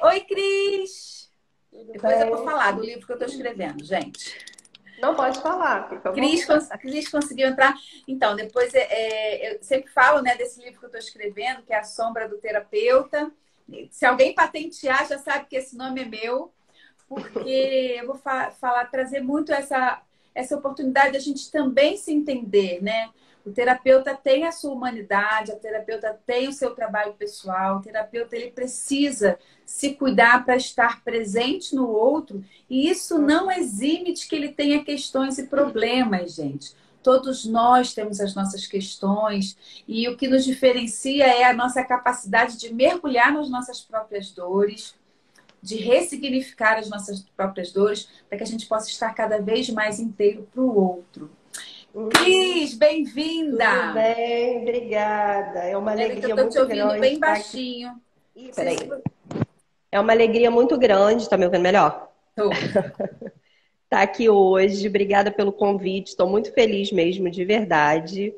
Oi, Cris! Depois eu vou falar do livro que eu estou escrevendo, gente. Não pode falar, fica à vontade. Cris conseguiu entrar. Então, depois eu sempre falo, né, desse livro que eu estou escrevendo, que é A Sombra do Terapeuta. Se alguém patentear, já sabe que esse nome é meu, porque eu vou falar, trazer muito essa oportunidade de a gente também se entender, né? O terapeuta tem a sua humanidade, a terapeuta tem o seu trabalho pessoal, o terapeuta ele precisa se cuidar para estar presente no outro, e isso não exime de que ele tenha questões e problemas, gente. Todos nós temos as nossas questões, e o que nos diferencia é a nossa capacidade de mergulhar nas nossas próprias dores, de ressignificar as nossas próprias dores, para que a gente possa estar cada vez mais inteiro para o outro. Cris, Tudo bem-vinda! bem, obrigada. É uma Peraí que eu alegria estou te muito ouvindo grande bem estar aqui. baixinho. Ih, Não sei se peraí. É uma alegria muito grande, tá me ouvindo melhor? estou. Estar aqui hoje. Obrigada pelo convite. Estou muito feliz mesmo, de verdade.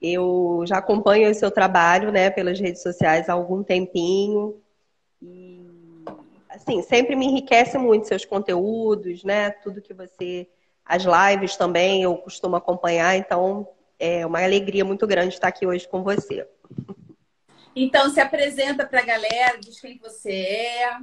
Eu já acompanho o seu trabalho, né, pelas redes sociais há algum tempinho. E, assim, sempre me enriquece muito seus conteúdos, né? Tudo que você... As lives também eu costumo acompanhar, então é uma alegria muito grande estar aqui hoje com você. Então, se apresenta para a galera, diz quem você é.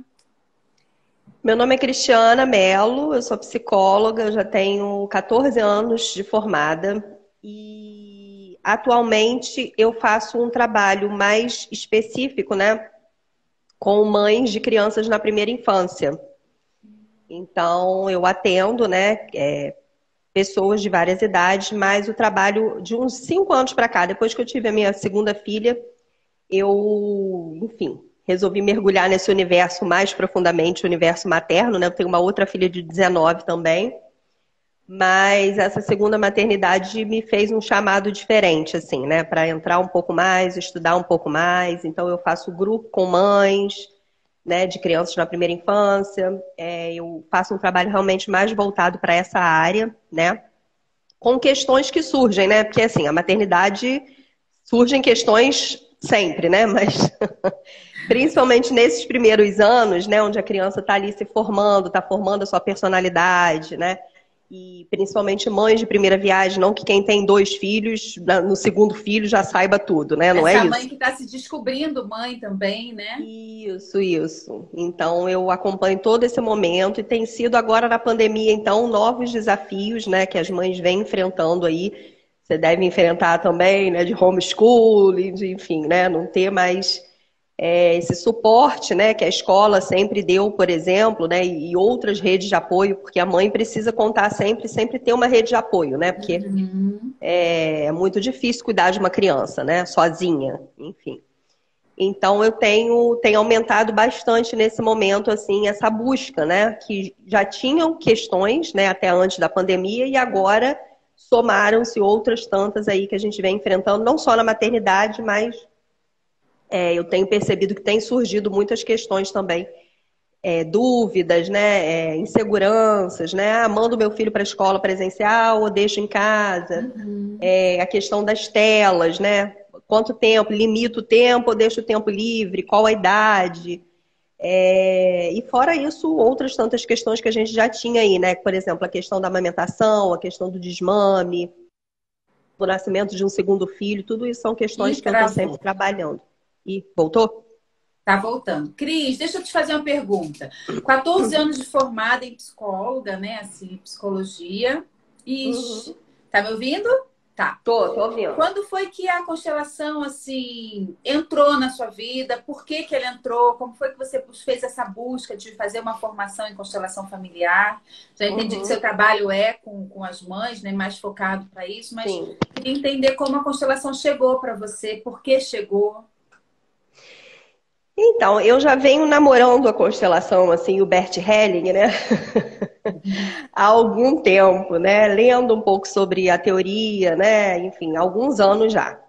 Meu nome é Cristiana Mello, eu sou psicóloga, eu já tenho 14 anos de formada e atualmente eu faço um trabalho mais específico, né, com mães de crianças na primeira infância. Então eu atendo, né, pessoas de várias idades, mas o trabalho de uns 5 anos para cá, depois que eu tive a minha segunda filha, eu, enfim, resolvi mergulhar nesse universo mais profundamente, o universo materno, né? Eu tenho uma outra filha de 19 também, mas essa segunda maternidade me fez um chamado diferente, assim, né? Para entrar um pouco mais, estudar um pouco mais. Então eu faço grupo com mães, né, de crianças na primeira infância. Eu faço um trabalho realmente mais voltado para essa área, né? Com questões que surgem, né? Porque assim, a maternidade surgem questões sempre, né? Mas principalmente nesses primeiros anos, né, onde a criança está ali se formando, está formando a sua personalidade, né? E principalmente mães de primeira viagem, não que quem tem 2 filhos, no segundo filho já saiba tudo, né? Não é Essa mãe isso? que está se descobrindo mãe também, né? Isso, isso. Então eu acompanho todo esse momento e tem sido agora na pandemia, então, novos desafios, né, que as mães vêm enfrentando aí. Você deve enfrentar também, né, de homeschooling, de, enfim, né, não ter mais esse suporte, né, que a escola sempre deu, por exemplo, né, e outras redes de apoio, porque a mãe precisa contar sempre ter uma rede de apoio, né, porque Uhum. é muito difícil cuidar de uma criança, né, sozinha, enfim. Então eu tenho aumentado bastante nesse momento, assim, essa busca, né, que já tinham questões, né, até antes da pandemia e agora somaram-se outras tantas aí que a gente vem enfrentando, não só na maternidade, mas eu tenho percebido que tem surgido muitas questões também, dúvidas, né, inseguranças, né, mando meu filho para a escola presencial ou deixo em casa, Uhum. a questão das telas, né, quanto tempo, limito o tempo ou deixo o tempo livre, qual a idade, e fora isso, outras tantas questões que a gente já tinha aí, né, por exemplo, a questão da amamentação, a questão do desmame, do nascimento de um segundo filho, tudo isso são E questões que eu estou travou. sempre trabalhando. E voltou? Tá voltando. Cris, deixa eu te fazer uma pergunta. 14 anos de formada em psicóloga, né? Assim, psicologia. Ixi, Uhum. tá me ouvindo? Tá. Tô ouvindo. Quando foi que a constelação, assim, entrou na sua vida? Por que que ela entrou? Como foi que você fez essa busca de fazer uma formação em constelação familiar? Já entendi que seu Uhum. trabalho é com as mães, né? Mais focado para isso, mas Sim. queria entender como a constelação chegou para você, por que chegou. Então, eu já venho namorando a constelação, assim, o Bert Helling, né? Há algum tempo, né? Lendo um pouco sobre a teoria, né? Enfim, há alguns anos já.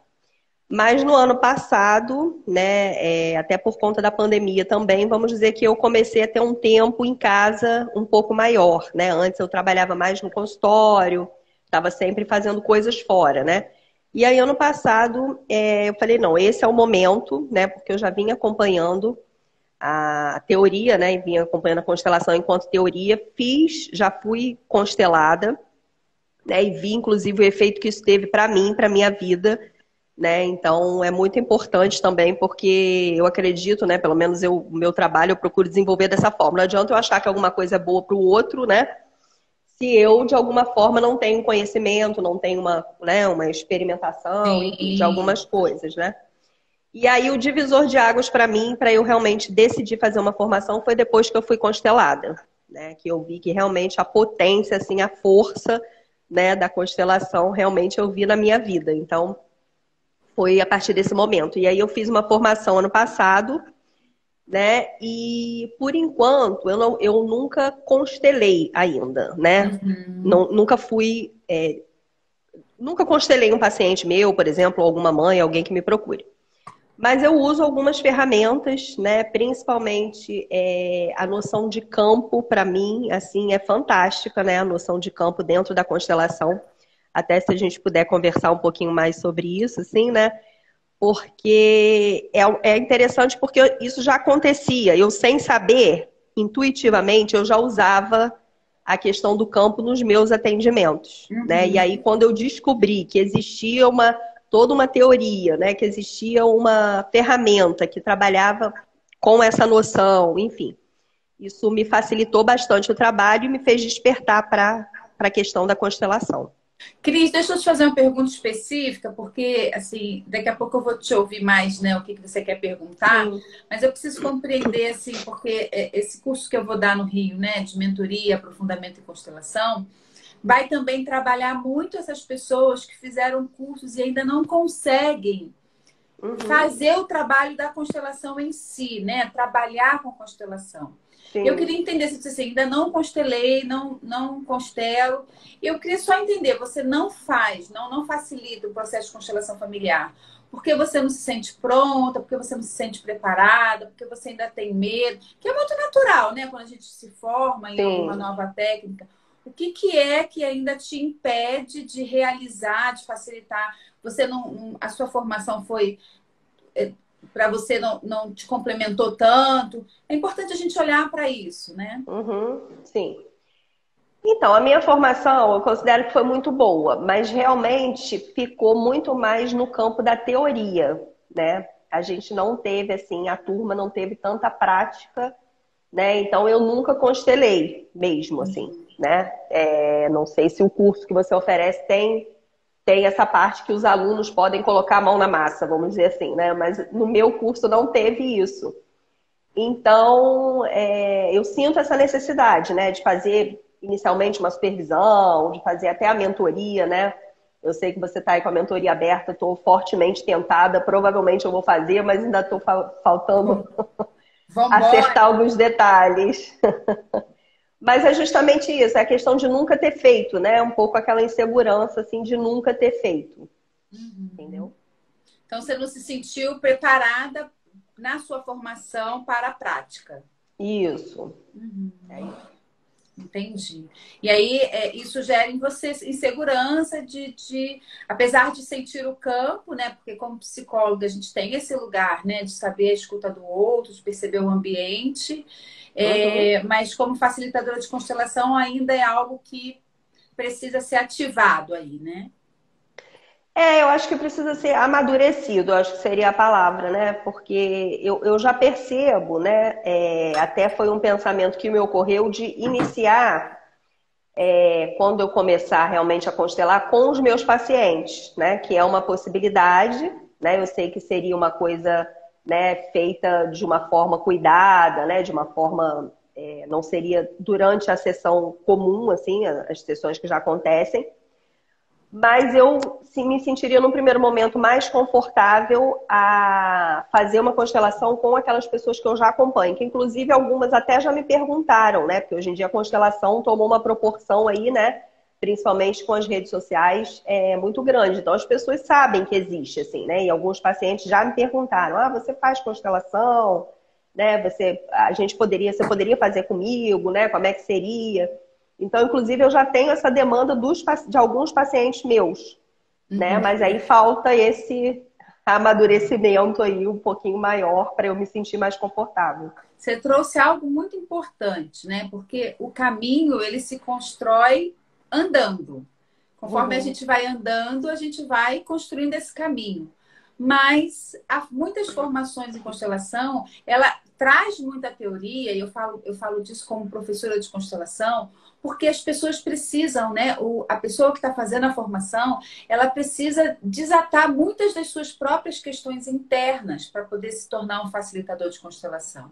Mas no ano passado, né, até por conta da pandemia também, vamos dizer que eu comecei a ter um tempo em casa um pouco maior, né? Antes eu trabalhava mais no consultório, estava sempre fazendo coisas fora, né? E aí ano passado eu falei, não, esse é o momento, né? Porque eu já vinha acompanhando a teoria, né? E vim acompanhando a constelação enquanto teoria. Já fui constelada, né? E vi, inclusive, o efeito que isso teve para mim, para minha vida, né? Então, é muito importante também, porque eu acredito, né? Pelo menos o meu trabalho eu procuro desenvolver dessa forma. Não adianta eu achar que alguma coisa é boa para o outro, né? Se eu, de alguma forma, não tenho conhecimento, não tenho uma experimentação, enfim, de Sim. algumas coisas, né? E aí o divisor de águas para mim, para eu realmente decidir fazer uma formação, foi depois que eu fui constelada, né? Que eu vi que realmente a potência, assim, a força, né, da constelação, realmente eu vi na minha vida. Então, foi a partir desse momento. E aí eu fiz uma formação ano passado, né? E por enquanto eu nunca constelei ainda, né? Uhum. Nunca fui, nunca constelei um paciente meu, por exemplo, alguma mãe, alguém que me procure. Mas eu uso algumas ferramentas, né? Principalmente a noção de campo, para mim, assim, é fantástica, né? A noção de campo dentro da constelação. Até se a gente puder conversar um pouquinho mais sobre isso, assim, né? Porque é interessante porque isso já acontecia. Eu, sem saber, intuitivamente, eu já usava a questão do campo nos meus atendimentos, né? E aí, Uhum. quando eu descobri que existia toda uma teoria, né? Que existia uma ferramenta que trabalhava com essa noção, enfim. Isso me facilitou bastante o trabalho e me fez despertar para a questão da constelação. Cris, deixa eu te fazer uma pergunta específica, porque assim, daqui a pouco eu vou te ouvir mais, né, o que você quer perguntar, Sim. mas eu preciso compreender, assim, porque esse curso que eu vou dar no Rio, né, de mentoria, aprofundamento e constelação, vai também trabalhar muito essas pessoas que fizeram cursos e ainda não conseguem Uhum. fazer o trabalho da constelação em si, né, trabalhar com constelação. Eu Sim. queria entender se você assim, ainda não constelei, não constelo. Eu queria só entender, você não faz, não facilita o processo de constelação familiar. Porque você não se sente pronta, porque você não se sente preparada, porque você ainda tem medo, que é muito natural, né? Quando a gente se forma em alguma Sim. nova técnica. O que é que ainda te impede de realizar, de facilitar? Você não, a sua formação foi para você não te complementou tanto. É importante a gente olhar para isso, né? Uhum. Sim. Então, a minha formação eu considero que foi muito boa, mas realmente ficou muito mais no campo da teoria, né? A gente não teve, assim, a turma não teve tanta prática, né? Então, eu nunca constelei mesmo, assim, né? Não sei se o curso que você oferece tem essa parte que os alunos podem colocar a mão na massa, vamos dizer assim, né? Mas no meu curso não teve isso. Então, eu sinto essa necessidade, né, de fazer inicialmente uma supervisão, de fazer até a mentoria, né? Eu sei que você está aí com a mentoria aberta, estou fortemente tentada, provavelmente eu vou fazer, mas ainda estou faltando Vamos acertar embora. alguns detalhes. Mas é justamente isso, é a questão de nunca ter feito, né? Um pouco aquela insegurança, assim, de nunca ter feito, entendeu? Então, você não se sentiu preparada na sua formação para a prática. Isso. É isso. Entendi. E aí, isso gera em você insegurança apesar de sentir o campo, né? Porque como psicóloga a gente tem esse lugar, né? De saber a escuta do outro, de perceber o ambiente. Uhum. Mas como facilitadora de constelação ainda é algo que precisa ser ativado aí, né? Eu acho que precisa ser amadurecido, eu acho que seria a palavra, né? Porque eu já percebo, né? Até foi um pensamento que me ocorreu de iniciar, quando eu começar realmente a constelar, com os meus pacientes, né? Que é uma possibilidade, né? Eu sei que seria uma coisa, né, feita de uma forma cuidada, né? De uma forma, não seria durante a sessão comum, assim, as sessões que já acontecem. Mas eu sim, me sentiria, num primeiro momento, mais confortável a fazer uma constelação com aquelas pessoas que eu já acompanho, que inclusive algumas até já me perguntaram, né? Porque hoje em dia a constelação tomou uma proporção aí, né? Principalmente com as redes sociais, muito grande. Então as pessoas sabem que existe, assim, né? E alguns pacientes já me perguntaram: ah, você faz constelação? Né? Você poderia fazer comigo, né? Como é que seria? Então, inclusive, eu já tenho essa demanda de alguns pacientes meus, né? Uhum. Mas aí falta amadurecimento aí um pouquinho maior para eu me sentir mais confortável. Você trouxe algo muito importante, né? Porque o caminho, ele se constrói andando. Conforme a gente vai andando, a gente vai construindo esse caminho. Mas há muitas formações em constelação, ela traz muita teoria, e eu falo disso como professora de constelação, porque as pessoas precisam, né? A pessoa que está fazendo a formação, ela precisa desatar muitas das suas próprias questões internas para poder se tornar um facilitador de constelação.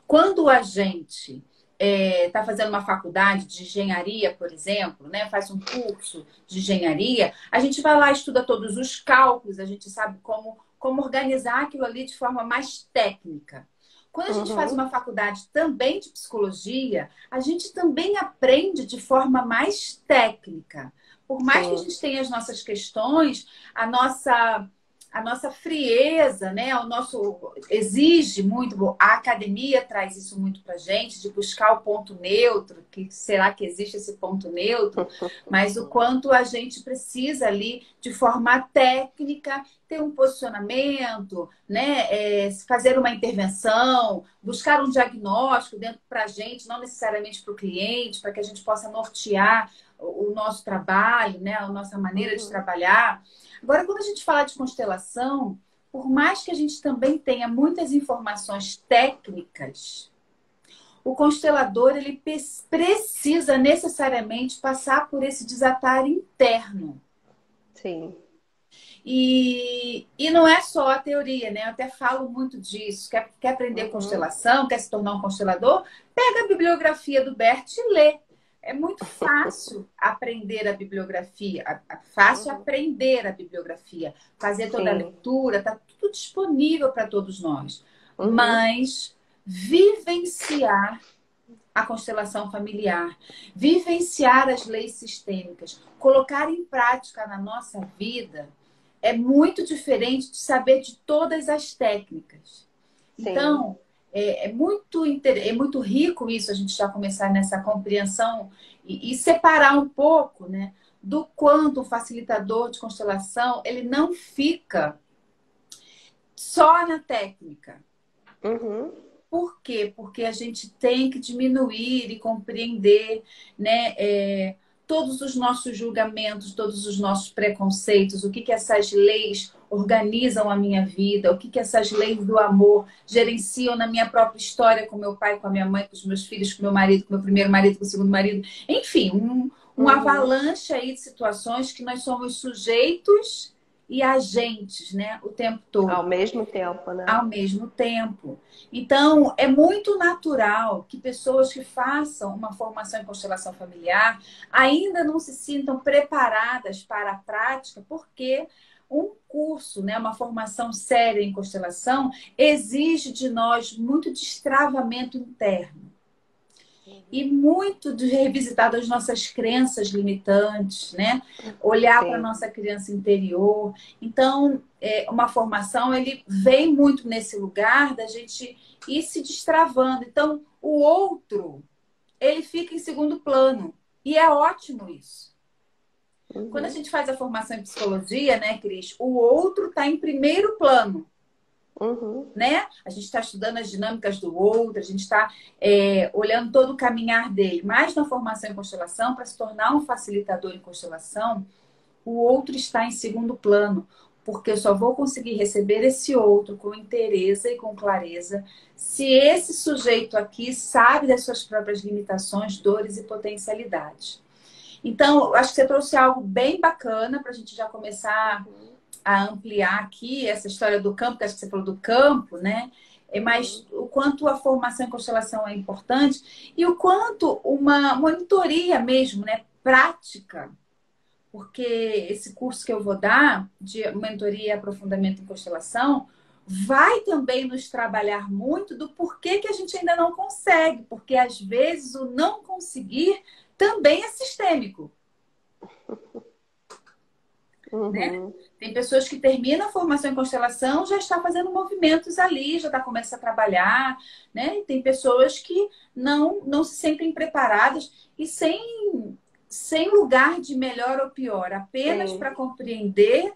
Quando a gente está fazendo uma faculdade de engenharia, por exemplo, né, faz um curso de engenharia, a gente vai lá, estuda todos os cálculos, a gente sabe como organizar aquilo ali de forma mais técnica. Quando a gente faz uma faculdade também de psicologia, a gente também aprende de forma mais técnica. Por mais que a gente tenha as nossas questões, a nossa frieza, né? O nosso exige muito, a academia traz isso muito pra gente, de buscar o ponto neutro, que será que existe esse ponto neutro, mas o quanto a gente precisa ali, de forma técnica, ter um posicionamento, né? Fazer uma intervenção, buscar um diagnóstico dentro pra gente, não necessariamente para o cliente, para que a gente possa nortear o nosso trabalho, né? A nossa maneira de trabalhar. Agora, quando a gente fala de constelação, por mais que a gente também tenha muitas informações técnicas, o constelador ele precisa necessariamente passar por esse desatar interno. Sim. E não é só a teoria, né? Eu até falo muito disso. Quer aprender constelação, quer se tornar um constelador? Pega a bibliografia do Bert e lê. É muito fácil aprender a bibliografia, fácil aprender a bibliografia, fazer toda a leitura, está tudo disponível para todos nós. Mas vivenciar a constelação familiar, vivenciar as leis sistêmicas, colocar em prática na nossa vida é muito diferente de saber de todas as técnicas. Sim. Então, é muito rico isso, a gente já começar nessa compreensão e separar um pouco, né, do quanto o facilitador de constelação ele não fica só na técnica. Por quê? Porque a gente tem que diminuir e compreender, né, todos os nossos julgamentos, todos os nossos preconceitos, o que essas leis organizam a minha vida, o que essas leis do amor gerenciam na minha própria história com meu pai, com a minha mãe, com os meus filhos, com meu marido, com meu primeiro marido, com o segundo marido. Enfim, um avalanche aí de situações que nós somos sujeitos e agentes, né, o tempo todo. Ao mesmo tempo, né? Ao mesmo tempo. Então, é muito natural que pessoas que façam uma formação em constelação familiar ainda não se sintam preparadas para a prática, porque um curso, né, uma formação séria em constelação, exige de nós muito destravamento interno. E muito de revisitar as nossas crenças limitantes, né? Olhar para a nossa criança interior. Então, uma formação, ele vem muito nesse lugar da gente ir se destravando. Então, o outro, ele fica em segundo plano. E é ótimo isso. Quando a gente faz a formação em psicologia, né, Cris? O outro está em primeiro plano. Né? A gente está estudando as dinâmicas do outro, a gente está olhando todo o caminhar dele. Mas na formação em constelação, para se tornar um facilitador em constelação, o outro está em segundo plano, porque eu só vou conseguir receber esse outro com interesse e com clareza se esse sujeito aqui sabe das suas próprias limitações, dores e potencialidades. Então, acho que você trouxe algo bem bacana para a gente já começar a ampliar aqui essa história do campo, que acho que você falou do campo, né? Mas o quanto a formação em constelação é importante e o quanto uma monitoria mesmo, né? Prática, porque esse curso que eu vou dar de mentoria e aprofundamento em constelação vai também nos trabalhar muito do porquê que a gente ainda não consegue, porque às vezes o não conseguir também é sistêmico. Né? Tem pessoas que terminam a formação em constelação, já está fazendo movimentos ali, já está começando a trabalhar, né? E tem pessoas que não se sentem preparadas e sem lugar de melhor ou pior, apenas para compreender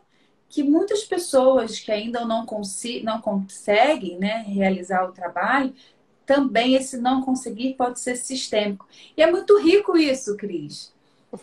que muitas pessoas que ainda não conseguem, né, realizar o trabalho, também esse não conseguir pode ser sistêmico. E é muito rico isso, Cris.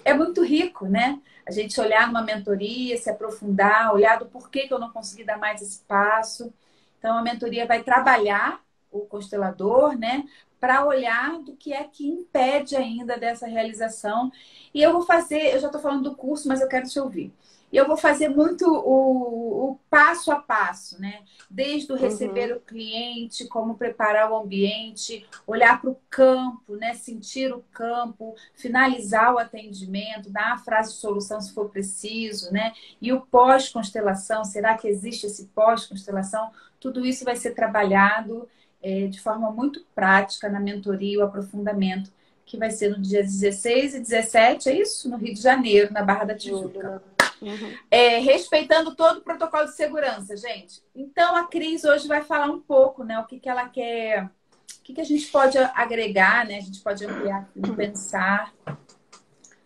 É muito rico, né? A gente olhar numa mentoria, se aprofundar, olhar do porquê que eu não consegui dar mais esse passo. Então, a mentoria vai trabalhar o constelador, né? Para olhar do que é que impede ainda dessa realização. E eu vou fazer, eu já estou falando do curso, mas eu quero te ouvir. E eu vou fazer muito o passo a passo, né? Desde o receber o cliente, como preparar o ambiente, olhar para o campo, né? Sentir o campo, finalizar o atendimento, dar a frase de solução se for preciso, né? E o pós-constelação, será que existe esse pós-constelação? Tudo isso vai ser trabalhado de forma muito prática na mentoria e o aprofundamento, que vai ser no dia 16 e 17, é isso? No Rio de Janeiro, na Barra da Tijuca. Respeitando todo o protocolo de segurança, gente. Então, a Cris hoje vai falar um pouco, né? O que que ela quer, o que que a gente pode agregar, né? A gente pode ampliar, pensar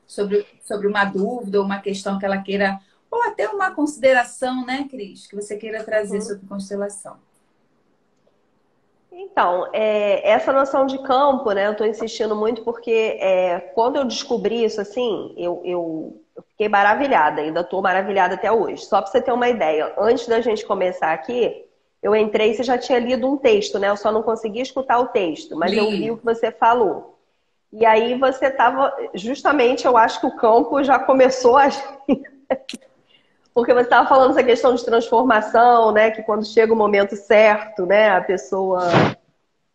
sobre uma dúvida ou uma questão que ela queira, ou até uma consideração, né, Cris, que você queira trazer sobre constelação. Então, essa noção de campo, né, eu estou insistindo muito porque quando eu descobri isso, assim, eu fiquei maravilhada, ainda estou maravilhada até hoje. Só para você ter uma ideia, antes da gente começar aqui, eu entrei e você já tinha lido um texto, né? Eu só não consegui escutar o texto, mas eu vi o que você falou. E aí você estava, justamente, eu acho que o campo já começou a... Porque você estava falando essa questão de transformação, né? Que quando chega o momento certo, né? A pessoa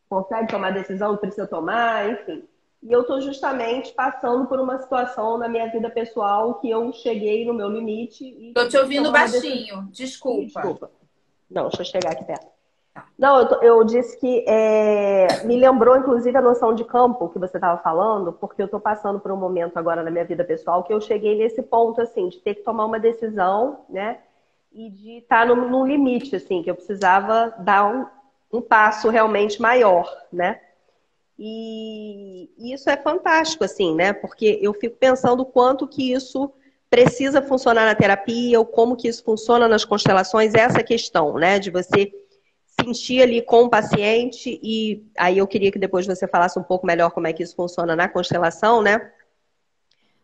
consegue tomar a decisão, não precisa tomar, enfim. E eu estou justamente passando por uma situação na minha vida pessoal que eu cheguei no meu limite. Estou te ouvindo baixinho, desculpa. Não, deixa eu chegar aqui perto. Não, eu disse que me lembrou, inclusive, a noção de campo que você estava falando, porque eu estou passando por um momento agora na minha vida pessoal que eu cheguei nesse ponto, assim, de ter que tomar uma decisão, né? E de estar num limite, assim, que eu precisava dar um passo realmente maior, né? E isso é fantástico, assim, né? Porque eu fico pensando o quanto que isso precisa funcionar na terapia, ou como que isso funciona nas constelações, essa questão, né? De você sentir ali com o paciente, e aí eu queria que depois você falasse um pouco melhor como é que isso funciona na constelação, né?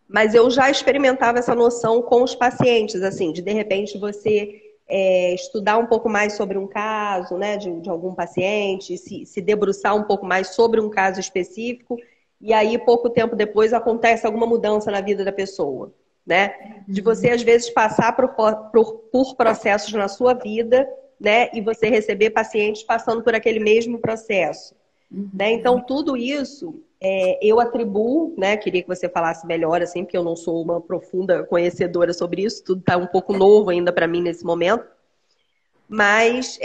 Mas eu já experimentava essa noção com os pacientes, assim, de repente você estudar um pouco mais sobre um caso, né, de algum paciente, se debruçar um pouco mais sobre um caso específico, e aí pouco tempo depois acontece alguma mudança na vida da pessoa, né? De você às vezes passar por processos na sua vida, né, e você receber pacientes passando por aquele mesmo processo, né? Então tudo isso eu atribuo, né? Queria que você falasse melhor, assim, porque eu não sou uma profunda conhecedora sobre isso, tudo está um pouco novo ainda para mim nesse momento. Mas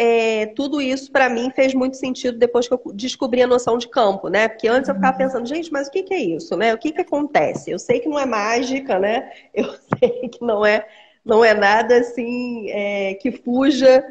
tudo isso para mim fez muito sentido depois que eu descobri a noção de campo, né? Porque antes eu ficava pensando, gente, mas o que é isso, né? O que acontece? Eu sei que não é mágica, né? Eu sei que não é nada assim que fuja,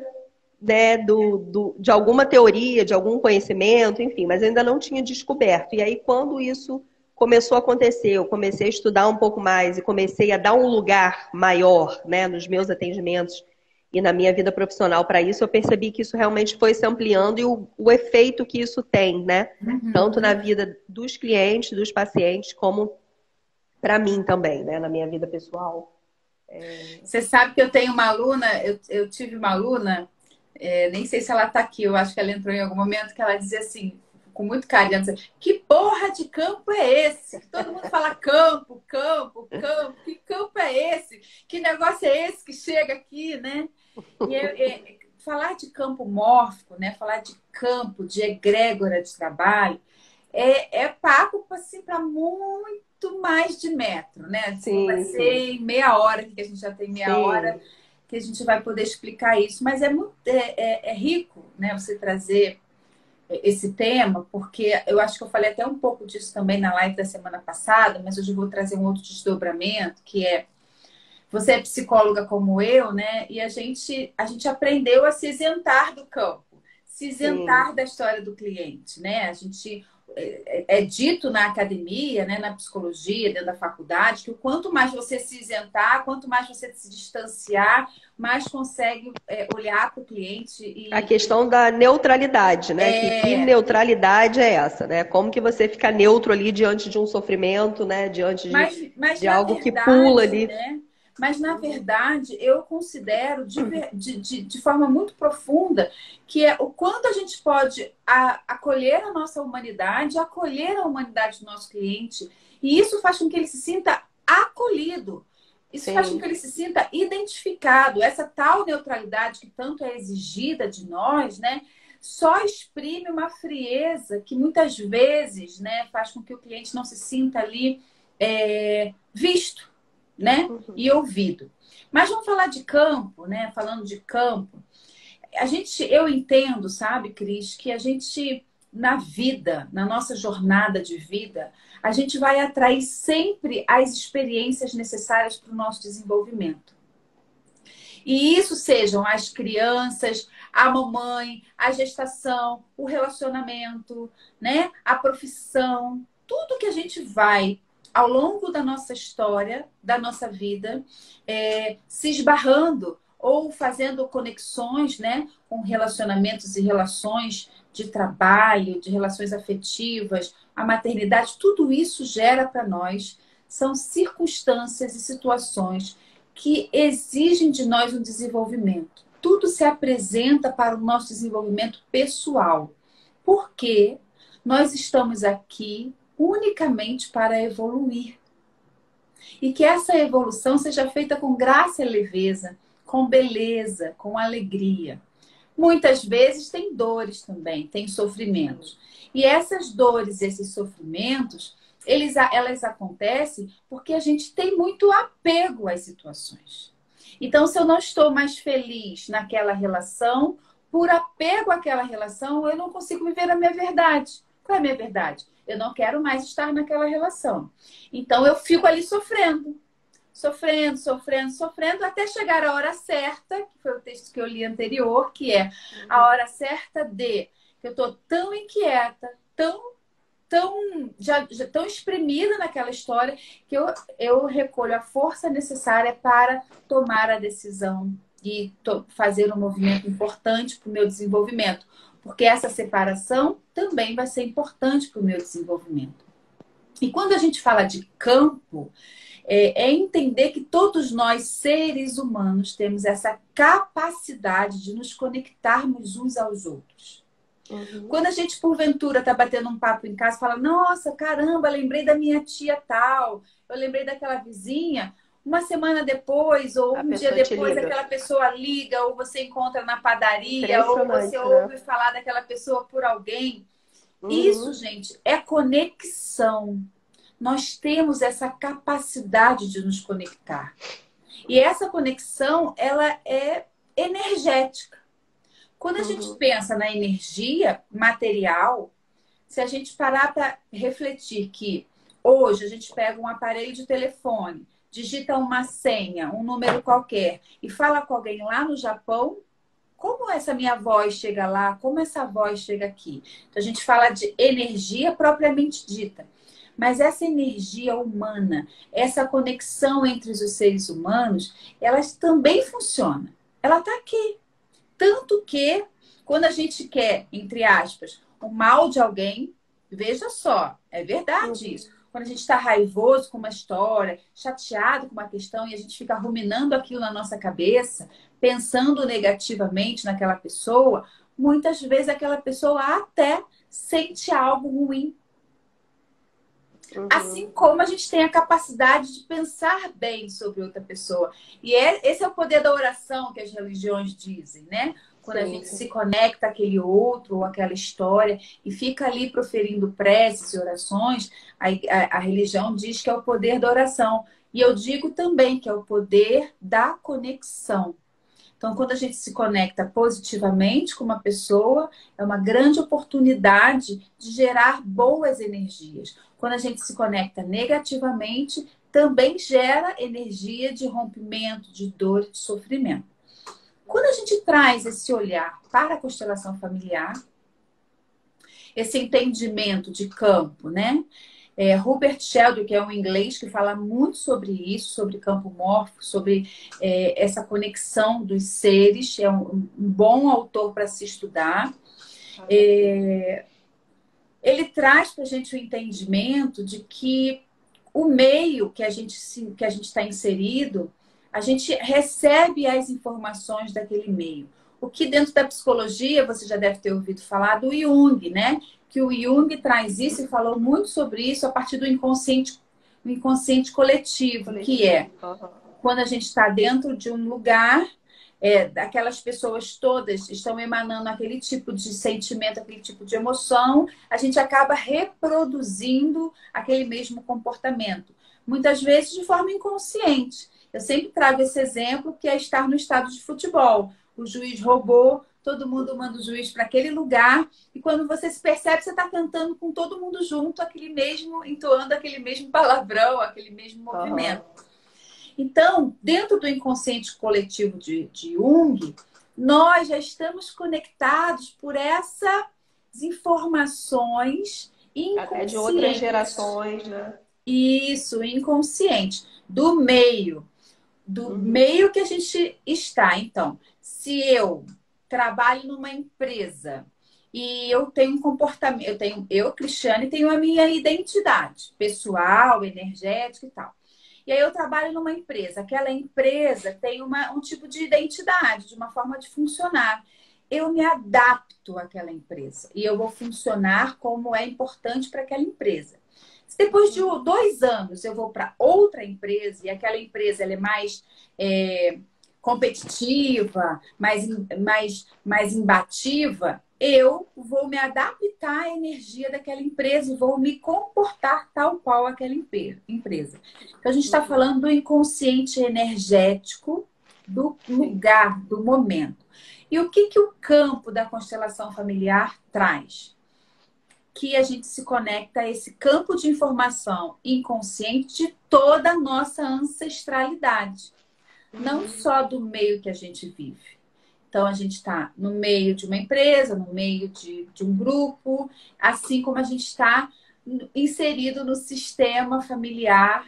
né, de alguma teoria, de algum conhecimento, enfim, mas eu ainda não tinha descoberto. E aí, quando isso começou a acontecer, eu comecei a estudar um pouco mais e comecei a dar um lugar maior, né, nos meus atendimentos e na minha vida profissional para isso, eu percebi que isso realmente foi se ampliando e o efeito que isso tem, né? Tanto na vida dos clientes, dos pacientes, como para mim também, né, na minha vida pessoal. Você sabe que eu tenho uma aluna, eu tive uma aluna, nem sei se ela está aqui, eu acho que ela entrou em algum momento, que ela dizia assim, com muito carinho, ela dizia, que porra de campo é esse? Todo mundo fala campo, campo, campo, que campo é esse? Que negócio é esse que chega aqui, né? E falar de campo mórfico, né? Falar de campo, de egrégora de trabalho, é papo assim, para muito mais de metro, né? Sim, vai ser em meia hora, que a gente já tem meia hora, que a gente vai poder explicar isso. Mas é rico, né? Você trazer esse tema, porque eu acho que eu falei até um pouco disso também na live da semana passada, mas hoje eu vou trazer um outro desdobramento, que você é psicóloga como eu, né? E a gente aprendeu a se isentar do campo, se isentar da história do cliente, né? A gente é dito na academia, né, na psicologia, dentro da faculdade, que o quanto mais você se isentar, quanto mais você se distanciar, mais consegue olhar para o cliente A e questão da neutralidade, né? Que neutralidade é essa, né? Como que você fica neutro ali diante de um sofrimento, né? Diante mas de na algo que pula verdade, ali. né? Mas na verdade, eu considero de forma muito profunda que é o quanto a gente pode acolher a nossa humanidade, acolher a humanidade do nosso cliente, e isso faz com que ele se sinta acolhido. Isso faz com Sim. que ele se sinta identificado. Essa tal neutralidade que tanto é exigida de nós, né? Só exprime uma frieza que muitas vezes, né, faz com que o cliente não se sinta ali visto, né, e ouvido. Mas vamos falar de campo, né? Falando de campo, eu entendo, sabe, Cris, que a gente na vida, na nossa jornada de vida, a gente vai atrair sempre as experiências necessárias para o nosso desenvolvimento. E isso sejam as crianças, a mamãe, a gestação, o relacionamento, né? A profissão, tudo que a gente vai ao longo da nossa história, da nossa vida, se esbarrando ou fazendo conexões, né, com relacionamentos e relações de trabalho, de relações afetivas, a maternidade, tudo isso gera para nós, são circunstâncias e situações que exigem de nós um desenvolvimento. Tudo se apresenta para o nosso desenvolvimento pessoal, porque nós estamos aqui unicamente para evoluir. E que essa evolução seja feita com graça e leveza, com beleza, com alegria. Muitas vezes tem dores também, tem sofrimentos. E essas dores, esses sofrimentos, elas acontecem porque a gente tem muito apego às situações. Então, se eu não estou mais feliz naquela relação, por apego àquela relação, eu não consigo viver a minha verdade. Qual é a minha verdade? Eu não quero mais estar naquela relação. Então, eu fico ali sofrendo. Sofrendo, sofrendo, sofrendo, até chegar a hora certa, que foi o texto que eu li anterior, que é a hora certa de que eu estou tão inquieta, já tão exprimida naquela história, que eu recolho a força necessária para tomar a decisão e fazer um movimento importante para o meu desenvolvimento. Porque essa separação também vai ser importante para o meu desenvolvimento. E quando a gente fala de campo, é entender que todos nós, seres humanos, temos essa capacidade de nos conectarmos uns aos outros. Quando a gente, porventura, está batendo um papo em casa, fala, nossa, caramba, lembrei da minha tia tal, eu lembrei daquela vizinha, uma semana depois, ou um dia depois, aquela pessoa liga, ou você encontra na padaria, ou você ouve falar daquela pessoa por alguém. Isso, gente, é conexão. Nós temos essa capacidade de nos conectar. E essa conexão, ela é energética. Quando a gente pensa na energia material, se a gente parar para refletir que hoje a gente pega um aparelho de telefone, digita uma senha, um número qualquer, e fala com alguém lá no Japão, como essa minha voz chega lá, como essa voz chega aqui? Então, a gente fala de energia propriamente dita. Mas essa energia humana, essa conexão entre os seres humanos, elas também funcionam. Ela está aqui. Tanto que, quando a gente quer, entre aspas, o mal de alguém, veja só, é verdade isso. Quando a gente está raivoso com uma história, chateado com uma questão, e a gente fica ruminando aquilo na nossa cabeça, pensando negativamente naquela pessoa, muitas vezes aquela pessoa até sente algo ruim. Assim como a gente tem a capacidade de pensar bem sobre outra pessoa. E esse é o poder da oração que as religiões dizem, né? Quando a gente se conecta àquele outro ou àquela história e fica ali proferindo preces e orações, a religião diz que é o poder da oração. E eu digo também que é o poder da conexão. Então, quando a gente se conecta positivamente com uma pessoa, é uma grande oportunidade de gerar boas energias. Quando a gente se conecta negativamente, também gera energia de rompimento, de dor, de sofrimento. Quando a gente traz esse olhar para a constelação familiar, esse entendimento de campo, né? Rupert Sheldrake, que é um inglês que fala muito sobre isso, sobre campo mórfico, sobre essa conexão dos seres. É um bom autor para se estudar. Ele traz para a gente o entendimento de que o meio que a gente está inserido, a gente recebe as informações daquele meio. O que dentro da psicologia, você já deve ter ouvido falar do Jung, né? Que o Jung traz isso e falou muito sobre isso a partir do inconsciente coletivo, que é quando a gente está dentro de um lugar, aquelas pessoas todas estão emanando aquele tipo de sentimento, aquele tipo de emoção, a gente acaba reproduzindo aquele mesmo comportamento. Muitas vezes de forma inconsciente. Eu sempre trago esse exemplo, que é estar no estádio de futebol. O juiz roubou, todo mundo manda o juiz para aquele lugar, e quando você se percebe, você está cantando com todo mundo junto, aquele mesmo, entoando aquele mesmo palavrão, aquele mesmo movimento. Então, dentro do inconsciente coletivo de Jung, nós já estamos conectados por essas informações inconscientes. Até de outras gerações, né? Isso, inconsciente. Do meio que a gente está. Então, se eu trabalho numa empresa e eu tenho um comportamento, eu, Cristiane, tenho a minha identidade pessoal, energética e tal. E aí eu trabalho numa empresa. Aquela empresa tem um tipo de identidade, de uma forma de funcionar. Eu me adapto àquela empresa e eu vou funcionar como é importante para aquela empresa. Se depois de 2 anos eu vou para outra empresa e aquela empresa ela é mais competitiva, mais imbativa, eu vou me adaptar à energia daquela empresa e vou me comportar tal qual aquela empresa. Então, a gente está falando do inconsciente energético, do lugar, do momento. E o que o campo da constelação familiar traz? Que a gente se conecta a esse campo de informação inconsciente de toda a nossa ancestralidade. Não só do meio que a gente vive. Então, a gente está no meio de uma empresa, no meio de um grupo, assim como a gente está inserido no sistema familiar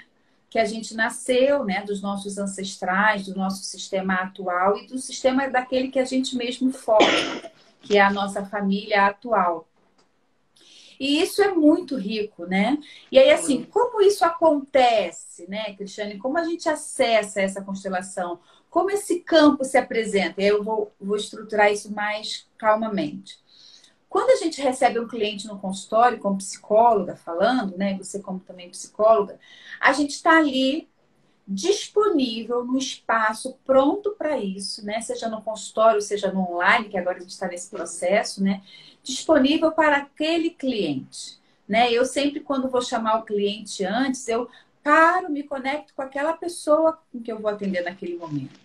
que a gente nasceu, né? Dos nossos ancestrais, do nosso sistema atual e do sistema daquele que a gente mesmo forma, que é a nossa família atual. E isso é muito rico, né? E aí, assim, como isso acontece, né, Cristiane? Como a gente acessa essa constelação? Como esse campo se apresenta? Eu vou estruturar isso mais calmamente. Quando a gente recebe um cliente no consultório, como psicóloga falando, né? Você como também psicóloga, a gente está ali disponível no espaço pronto para isso, né? Seja no consultório, seja no online, que agora a gente está nesse processo, né? Disponível para aquele cliente, né? Eu sempre, quando vou chamar o cliente antes, eu paro, me conecto com aquela pessoa com que eu vou atender naquele momento.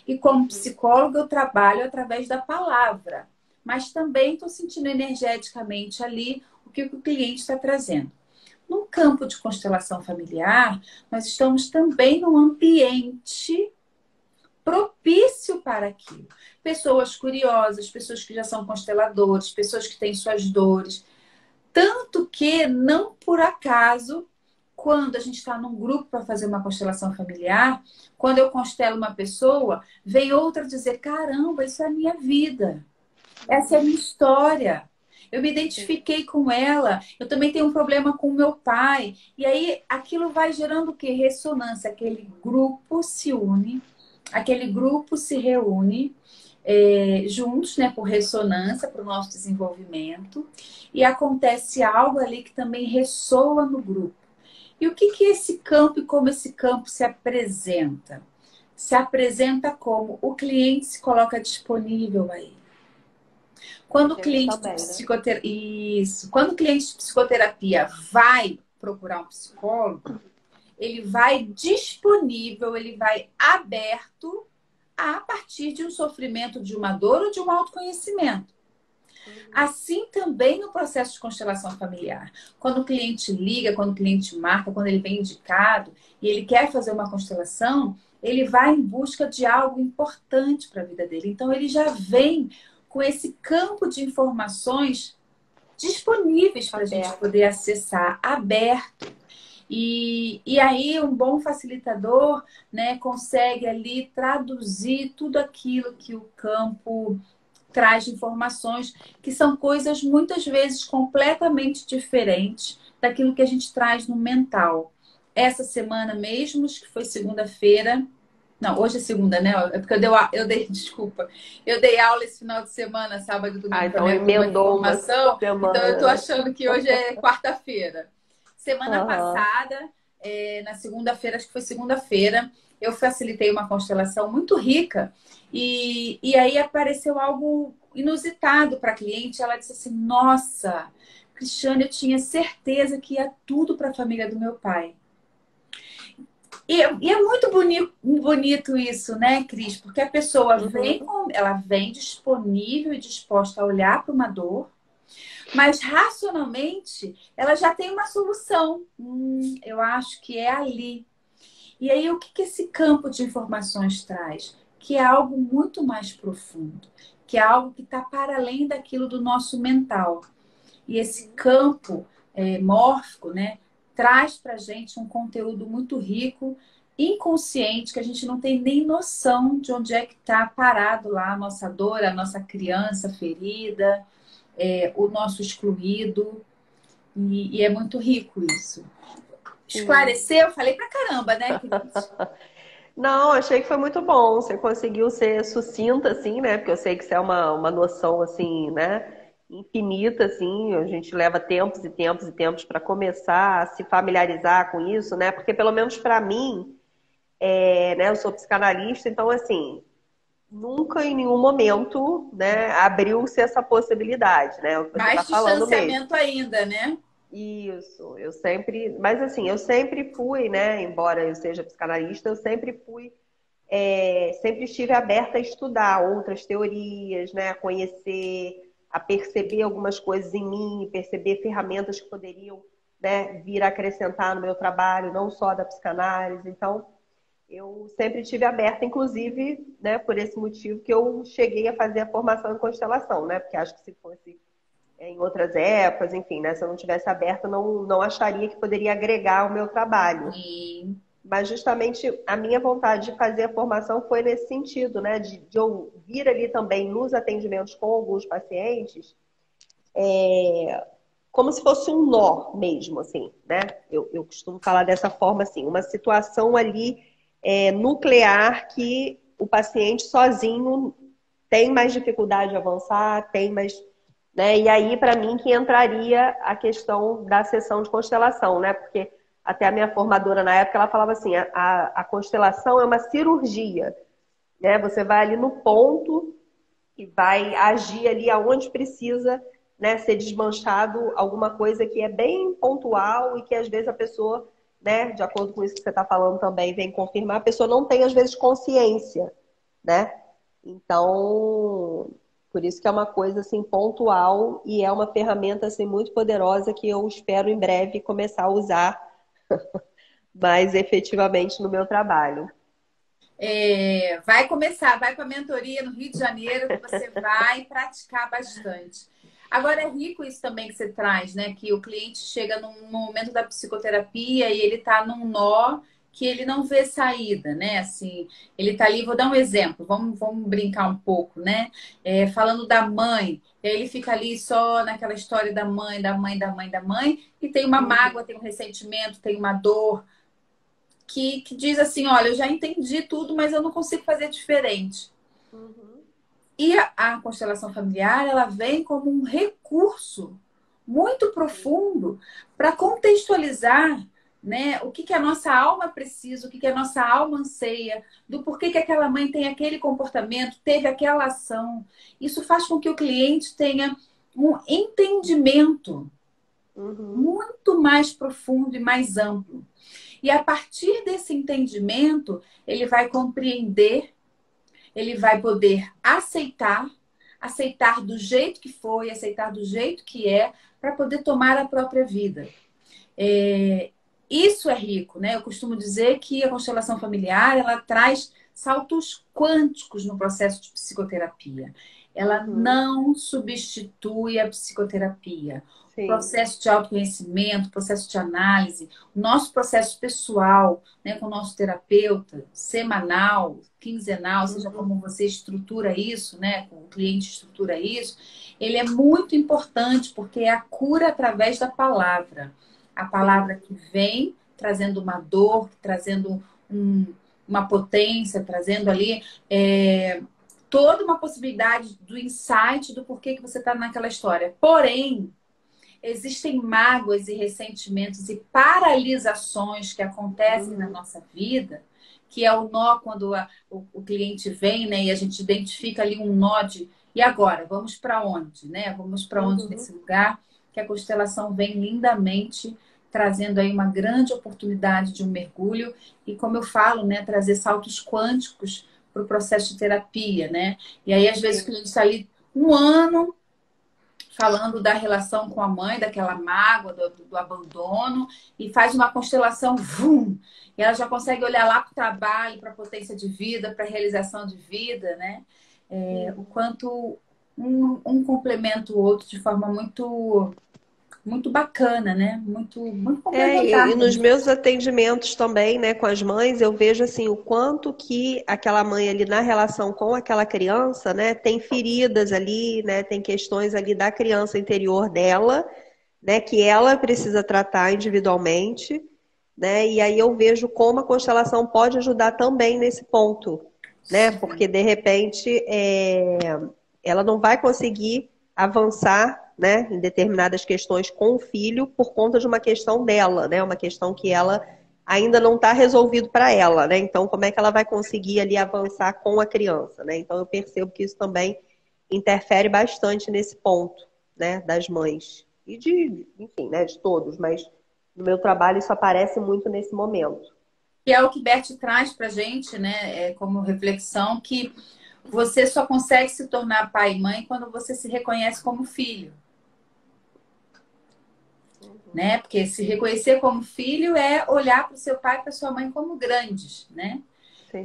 E como psicóloga, eu trabalho através da palavra, mas também estou sentindo energeticamente ali o que o cliente está trazendo. No campo de constelação familiar, nós estamos também num ambiente propício para aquilo. Pessoas curiosas, pessoas que já são consteladores, pessoas que têm suas dores. Tanto que, não por acaso, quando a gente está num grupo para fazer uma constelação familiar, quando eu constelo uma pessoa, vem outra dizer: caramba, isso é a minha vida. Essa é a minha história. Eu me identifiquei com ela. Eu também tenho um problema com o meu pai. E aí, aquilo vai gerando o quê? Ressonância. Aquele grupo se une, aquele grupo se reúne juntos, né, por ressonância, para o nosso desenvolvimento. E acontece algo ali que também ressoa no grupo. E o que é esse campo e como esse campo se apresenta? Se apresenta como o cliente se coloca disponível aí. Quando o cliente Quando o cliente de psicoterapia vai procurar um psicólogo, ele vai disponível, ele vai aberto a partir de um sofrimento, de uma dor ou de um autoconhecimento. Assim também no processo de constelação familiar. Quando o cliente liga, quando o cliente marca, quando ele vem indicado e ele quer fazer uma constelação, ele vai em busca de algo importante para a vida dele. Então ele já vem com esse campo de informações disponíveis para a gente Aberto. poder acessar, aberto. E aí um bom facilitador, né, consegue ali traduzir tudo aquilo que o campo traz de informações, que são coisas muitas vezes completamente diferentes daquilo que a gente traz no mental. Essa semana mesmo, que foi segunda-feira, não, hoje é segunda, né? É porque desculpa, eu dei aula esse final de semana, sábado e Ah, domingo, para então minha turma de emendou uma formação, então eu tô semana, né? achando que hoje é quarta-feira. Semana Aham. passada, na segunda-feira, acho que foi segunda-feira, eu facilitei uma constelação muito rica e aí apareceu algo inusitado para a cliente. Ela disse assim: Nossa, Cristiane, eu tinha certeza que ia tudo para a família do meu pai. E é muito bonito isso, né, Cris? Porque a pessoa Uhum. ela vem disponível e disposta a olhar para uma dor, mas racionalmente ela já tem uma solução. Eu acho que é ali. E aí, o que que esse campo de informações traz? Que é algo muito mais profundo, que é algo que está para além daquilo do nosso mental. E esse campo mórfico, né, traz para a gente um conteúdo muito rico, inconsciente, que a gente não tem nem noção de onde é que está parado lá a nossa dor, a nossa criança ferida, o nosso excluído. E é muito rico isso. Sim. Esclareceu? Falei pra caramba, né, Cris? Não, achei que foi muito bom. Você conseguiu ser sucinta, assim, né? Porque eu sei que isso é uma noção, assim, né? Infinita, assim. A gente leva tempos e tempos e tempos para começar a se familiarizar com isso, né? Porque, pelo menos para mim, né? Eu sou psicanalista, então, assim, nunca em nenhum momento, né? Abriu-se essa possibilidade, né? É o que você está Mais falando mesmo. distanciamento ainda, né? Isso, eu sempre, mas assim, eu sempre fui, né? Embora eu seja psicanalista, eu sempre fui sempre estive aberta a estudar outras teorias, né, a conhecer, a perceber algumas coisas em mim, perceber ferramentas que poderiam, né, vir a acrescentar no meu trabalho, não só da psicanálise. Então, eu sempre estive aberta, inclusive, né, por esse motivo que eu cheguei a fazer a formação em constelação, né, porque acho que se fosse em outras épocas, enfim, né, se eu não tivesse aberta, não acharia que poderia agregar ao meu trabalho. E Mas justamente a minha vontade de fazer a formação foi nesse sentido, né? De eu vir ali também nos atendimentos com alguns pacientes, como se fosse um nó mesmo, assim, né? Eu costumo falar dessa forma, assim, uma situação ali nuclear que o paciente sozinho tem mais dificuldade de avançar, tem mais. Né? E aí, para mim, que entraria a questão da sessão de constelação, né? Porque até a minha formadora na época, ela falava assim, a constelação é uma cirurgia, né? Você vai ali no ponto e vai agir ali aonde precisa, né, ser desmanchado alguma coisa que é bem pontual e que às vezes a pessoa, né, de acordo com isso que você está falando também, vem confirmar, a pessoa não tem às vezes consciência, né? Então, por isso que é uma coisa assim pontual e é uma ferramenta assim muito poderosa que eu espero em breve começar a usar mais efetivamente no meu trabalho. vai começar, vai para a mentoria no Rio de Janeiro, que você vai praticar bastante. Agora é rico isso também que você traz, né? Que o cliente chega num momento da psicoterapia e ele está num nó que ele não vê saída, né? Assim, ele está ali, vou dar um exemplo, vamos brincar um pouco, né? Falando da mãe, e aí ele fica ali só naquela história da mãe, da mãe, da mãe, da mãe, e tem uma mágoa, Uhum, tem um ressentimento, tem uma dor, que diz assim: olha, eu já entendi tudo, mas eu não consigo fazer diferente. uhum, E a constelação familiar, ela vem como um recurso muito profundo para contextualizar, né, o que, que a nossa alma precisa, o que, que a nossa alma anseia, do porquê que aquela mãe tem aquele comportamento, teve aquela ação. Isso faz com que o cliente tenha um entendimento uhum, muito mais profundo e mais amplo. E a partir desse entendimento, ele vai compreender, ele vai poder aceitar, aceitar do jeito que foi, aceitar do jeito que é, para poder tomar a própria vida. Isso é rico, né? Eu costumo dizer que a constelação familiar ela traz saltos quânticos no processo de psicoterapia. ela não substitui a psicoterapia. O Sim. processo de autoconhecimento, o processo de análise, o nosso processo pessoal, né, com o nosso terapeuta, semanal, quinzenal, seja como você estrutura isso, né, o cliente estrutura isso, ele é muito importante porque é a cura através da palavra. A palavra que vem trazendo uma dor, trazendo uma potência, trazendo ali toda uma possibilidade do insight do porquê que você está naquela história. Porém, existem mágoas e ressentimentos e paralisações que acontecem na nossa vida, que é o nó quando o cliente vem, né? E a gente identifica ali um nó de e agora? Vamos para onde, né? Vamos para onde nesse lugar? Que a constelação vem lindamente trazendo aí uma grande oportunidade de um mergulho e, como eu falo, né, trazer saltos quânticos para o processo de terapia, né? E aí, às vezes, que a gente está ali um ano falando da relação com a mãe, daquela mágoa, do abandono, e faz uma constelação, vum, e ela já consegue olhar lá para o trabalho, para a potência de vida, para a realização de vida, né? O quanto um complementa o outro de forma muito muito bacana, né? Muito E complementar nos mesmo. meus atendimentos também, né, com as mães, eu vejo assim o quanto que aquela mãe ali na relação com aquela criança, né, tem feridas ali, né, tem questões ali da criança interior dela, né, que ela precisa tratar individualmente, né? E aí eu vejo como a constelação pode ajudar também nesse ponto, né? Sim. Porque de repente ela não vai conseguir avançar, né, em determinadas questões com o filho por conta de uma questão dela, né? Uma questão que ela ainda não está resolvido para ela, né? Então, como é que ela vai conseguir ali avançar com a criança, né? Então, eu percebo que isso também interfere bastante nesse ponto, né, das mães e enfim, né, de todos, mas no meu trabalho isso aparece muito nesse momento. Que é o que Bert traz para gente, né? Como reflexão, que você só consegue se tornar pai e mãe quando você se reconhece como filho. Né? Porque se reconhecer como filho é olhar para o seu pai e para sua mãe como grandes, né?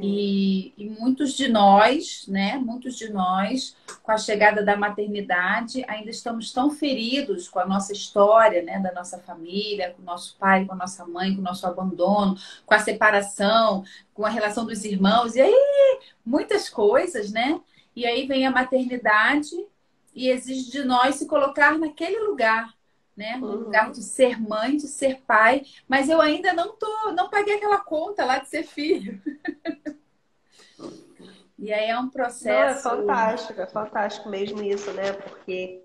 E muitos de nós, né? Muitos de nós, com a chegada da maternidade, ainda estamos tão feridos com a nossa história, né? Da nossa família, com o nosso pai, com a nossa mãe, com o nosso abandono, com a separação, com a relação dos irmãos, e aí muitas coisas, né? E aí vem a maternidade e exige de nós se colocar naquele lugar, né? No lugar de ser mãe, de ser pai, mas eu ainda não paguei aquela conta lá de ser filho. E aí é um Não, processo. é fantástico mesmo isso, né? Porque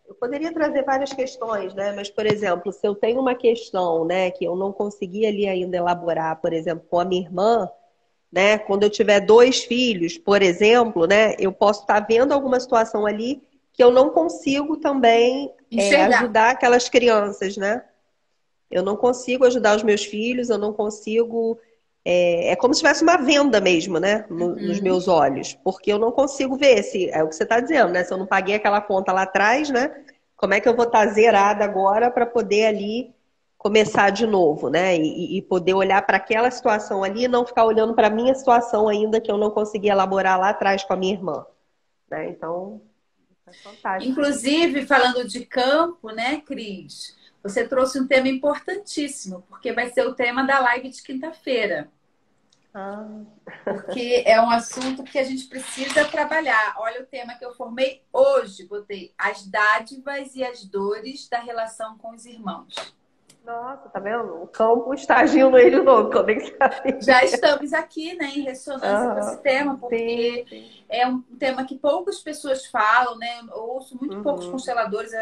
eu poderia trazer várias questões, né? Mas, por exemplo, se eu tenho uma questão, né, que eu não consegui ali ainda elaborar, por exemplo, com a minha irmã, né? Quando eu tiver 2 filhos, por exemplo, né, eu posso estar vendo alguma situação ali que eu não consigo também Enxergar. ajudar aquelas crianças, né? Eu não consigo ajudar os meus filhos, eu não consigo. É como se tivesse uma venda mesmo, né? Nos meus olhos. Porque eu não consigo ver se. É o que você está dizendo, né? Se eu não paguei aquela conta lá atrás, né? Como é que eu vou estar zerada agora para poder ali começar de novo, né? E poder olhar para aquela situação ali e não ficar olhando para a minha situação ainda que eu não consegui elaborar lá atrás com a minha irmã. Né? Então, é fantástico. Inclusive, falando de campo, né, Cris? Você trouxe um tema importantíssimo, porque vai ser o tema da live de quinta-feira. Porque é um assunto que a gente precisa trabalhar. Olha o tema que eu formei hoje. Botei as dádivas e as dores da relação com os irmãos. Nossa, tá vendo? O campo está agindo aí de novo, que eu nem sabia. Já estamos aqui, né, em ressonância com esse tema, porque sim. é um tema que poucas pessoas falam, né? Eu ouço muito poucos consteladores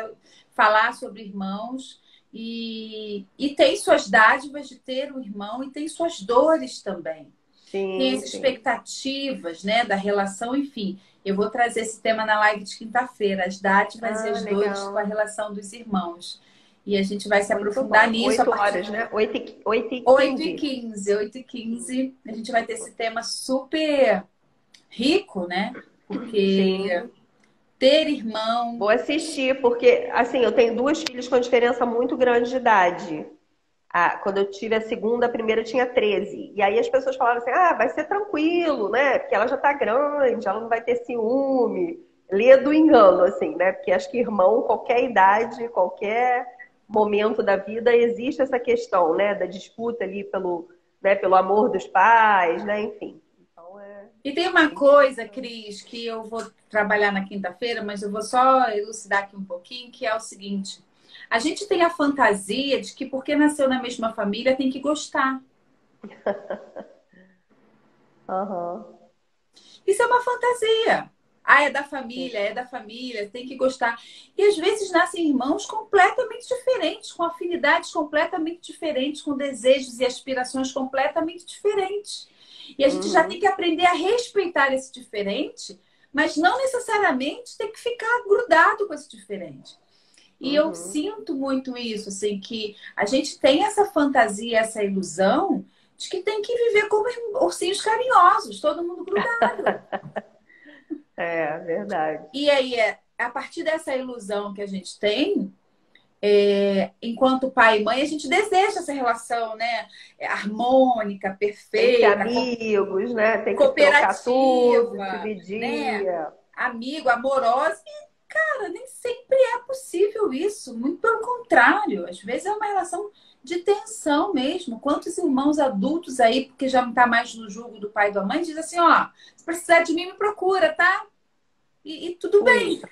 falar sobre irmãos. E tem suas dádivas de ter um irmão e tem suas dores também. Tem as expectativas, né, da relação, enfim. Eu vou trazer esse tema na live de quinta-feira, as dádivas e as dores com a relação dos irmãos. E a gente vai se aprofundar nisso. 8 horas, né? 8h15. 8h15. 8h15. A gente vai ter esse tema super rico, né? Porque ter irmão... Vou assistir, porque, assim, eu tenho 2 filhos com diferença muito grande de idade. Quando eu tive a segunda, a primeira tinha 13. E aí as pessoas falavam assim, ah, vai ser tranquilo, né? Porque ela já tá grande, ela não vai ter ciúme. Lê do engano, assim, né? Porque acho que irmão, qualquer idade, qualquer momento da vida, existe essa questão, né? Da disputa ali pelo, né, pelo amor dos pais, né? Enfim. Então, E tem uma coisa, Cris, que eu vou trabalhar na quinta-feira, mas eu vou só elucidar aqui um pouquinho, que é o seguinte. A gente tem a fantasia de que porque nasceu na mesma família tem que gostar. Aham. Isso é uma fantasia. Ah, é da família, tem que gostar. E às vezes nascem irmãos completamente diferentes, com afinidades completamente diferentes, com desejos e aspirações completamente diferentes. E a gente já tem Uhum. que aprender a respeitar esse diferente, mas não necessariamente ter que ficar grudado com esse diferente. E eu Uhum. sinto muito isso, assim, que a gente tem essa fantasia, essa ilusão de que tem que viver como ursinhos carinhosos, todo mundo grudado. É, verdade. E aí, a partir dessa ilusão que a gente tem, enquanto pai e mãe, a gente deseja essa relação, né? Harmônica, Tem que ser perfeita, amigos, né? Tem que trocar tudo, cooperativa, dividir. né? Amigo, amorosa. E, cara, nem sempre é possível isso. Muito pelo contrário. Às vezes é uma relação de tensão mesmo. Quantos irmãos adultos aí, porque já não tá mais no jugo do pai e da mãe, diz assim, ó, se precisar de mim, me procura, tá? E tudo bem, Isso.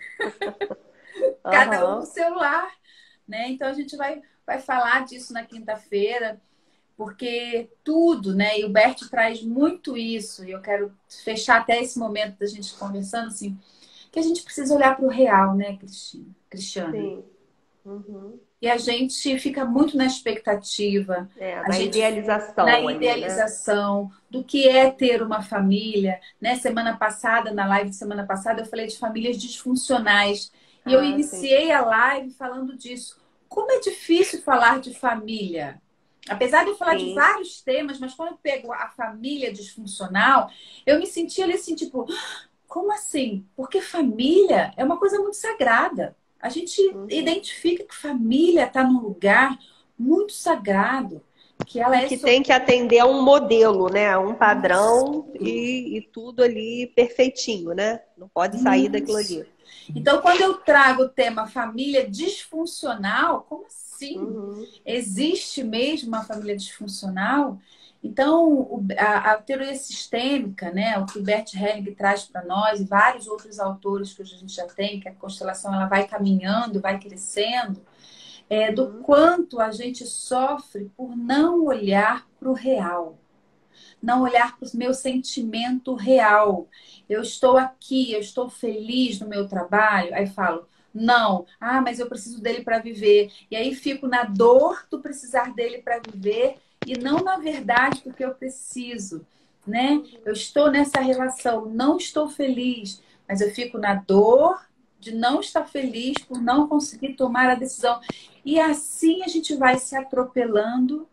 cada um no Aham. seu lar, né? Então a gente vai falar disso na quinta-feira, porque tudo, né? E o Bert traz muito isso, e eu quero fechar até esse momento da gente conversando, assim, que a gente precisa olhar para o real, né, Cristiana? Sim. Uhum. E a gente fica muito na expectativa, É, a na gente na idealização ali, né? idealização do que é ter uma família, né? Semana passada, na live de semana passada, eu falei de famílias disfuncionais. E eu Ah, sim. iniciei a live falando disso. Como é difícil falar de família. Apesar de eu falar de Sim. vários temas, mas quando eu pego a família disfuncional, eu me senti ali assim, tipo, como assim? Porque família é uma coisa muito sagrada. A gente Uhum. identifica que família está num lugar muito sagrado, que ela E é que sobre tem que atender a um modelo, né? A um isso. padrão e tudo ali perfeitinho, né? Não pode sair daquilo Isso. ali. Então, quando eu trago o tema família disfuncional, como assim? Uhum. Existe mesmo uma família disfuncional? Então, a teoria sistêmica, né, o que o Bert Helling traz para nós e vários outros autores que hoje a gente já tem, que a constelação ela vai caminhando, vai crescendo, do Uhum. quanto a gente sofre por não olhar para o real, não olhar para o meu sentimento real. Eu estou aqui, eu estou feliz no meu trabalho, aí falo, não, mas eu preciso dele para viver. E aí fico na dor do precisar dele para viver e não na verdade porque eu preciso, né? Eu estou nessa relação, não estou feliz, mas eu fico na dor de não estar feliz por não conseguir tomar a decisão. E assim a gente vai se atropelando,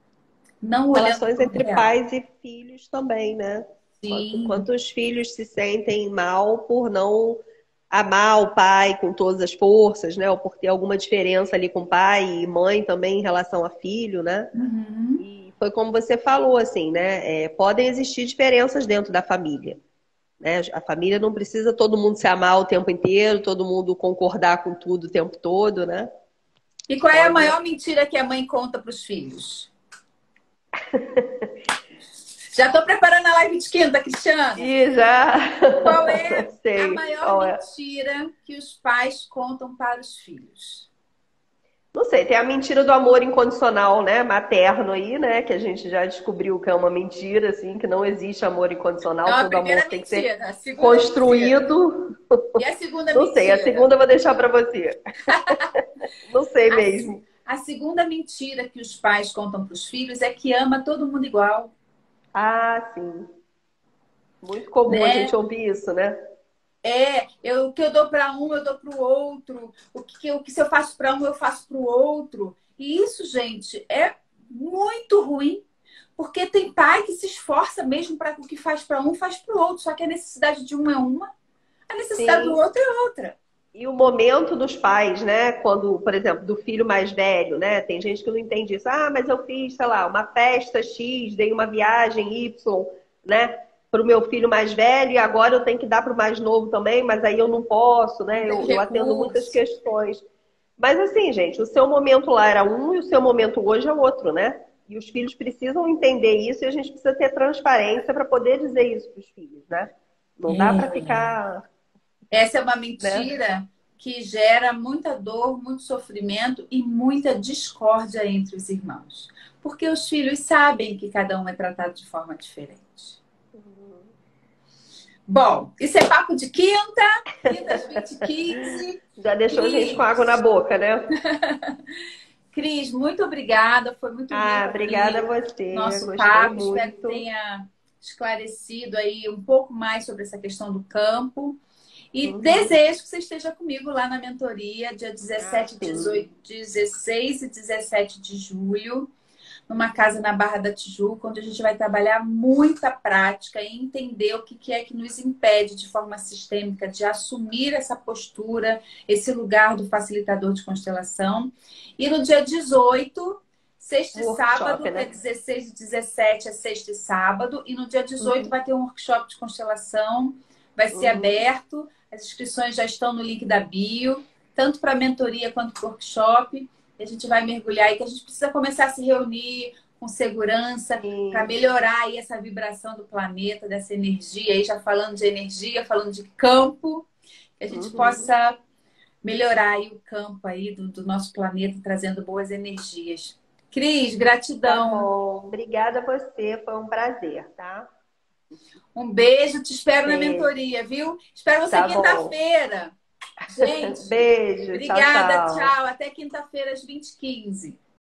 não olhando Relações para o entre real. pais e filhos também, né? Sim. Quantos filhos se sentem mal por não amar o pai com todas as forças, né? Ou por ter alguma diferença ali com pai e mãe também em relação a filho, né? Uhum. E foi como você falou, assim, né? Podem existir diferenças dentro da família, né? A família não precisa todo mundo se amar o tempo inteiro, todo mundo concordar com tudo o tempo todo, né? E qual é a Pode. maior mentira que a mãe conta para os filhos? Já estou preparando a live de quinta, Cristiana. E já Qual é a sei maior qual é. mentira que os pais contam para os filhos? Não sei, tem a mentira do amor incondicional, né? Materno aí, né? Que a gente já descobriu que é uma mentira, assim, que não existe amor Então, incondicional, a todo amor primeira tem que ser mentira. A segunda mentira. construído. E a segunda Não sei, a mentira? segunda eu vou deixar pra você. Não sei A, mesmo. a segunda mentira que os pais contam para os filhos é que ama todo mundo igual, Ah, sim. Muito comum a né? gente ouvir isso, né? O que eu dou para um, eu dou para o outro. O que se eu faço para um, eu faço para o outro. E isso, gente, é muito ruim, porque tem pai que se esforça mesmo para o que faz para um, faz para o outro. Só que a necessidade de um é uma, a necessidade do Sim, outro é outra. E o momento dos pais, né? Quando, por exemplo, do filho mais velho, né? Tem gente que não entende isso. Ah, mas eu fiz, sei lá, uma festa X, dei uma viagem Y, né? Para o meu filho mais velho e agora eu tenho que dar para o mais novo também, mas aí eu não posso, Não né? tem Eu atendo muitas recurso. questões. Mas assim, gente, o seu momento lá era um e o seu momento hoje é outro, né? E os filhos precisam entender isso e a gente precisa ter transparência para poder dizer isso para os filhos, né? Não dá para É. ficar, Essa é uma né? mentira que gera muita dor, muito sofrimento e muita discórdia entre os irmãos. Porque os filhos sabem que cada um é tratado de forma diferente. Bom, isso é papo de quinta, quinta às 20h15. Já deixou a gente com água na Cris, boca, né? Cris, muito obrigada. Foi muito Ah, rico obrigada a aqui você. nosso Gostei papo. Espero que muito. tenha esclarecido aí um pouco mais sobre essa questão do campo. E Uhum. desejo que você esteja comigo lá na mentoria, dia Ah, 17, sim. 18, 16 e 17 de julho, numa casa na Barra da Tijuca, onde a gente vai trabalhar muita prática e entender o que é que nos impede de forma sistêmica de assumir essa postura, esse lugar do facilitador de constelação. E no dia 18, sexta e Workshop, sábado, é né? 16 e 17 é sexta e sábado, e no dia 18 Uhum. vai ter um workshop de constelação, vai ser Uhum. aberto, as inscrições já estão no link da bio, tanto para a mentoria quanto para o workshop. E a gente vai mergulhar aí, que a gente precisa começar a se reunir com segurança para Sim. melhorar aí essa vibração do planeta, dessa energia aí, já falando de energia, falando de campo, que a gente Uhum. possa melhorar aí o campo aí do nosso planeta, trazendo boas energias. Cris, Tá gratidão. bom. Obrigada a você. Foi um prazer, tá? Um beijo, te espero na Beijo. mentoria, viu? Espero você Tá bom. quinta-feira. Gente, Beijo. Tchau, obrigada, tchau. tchau. Até quinta-feira às 20h15.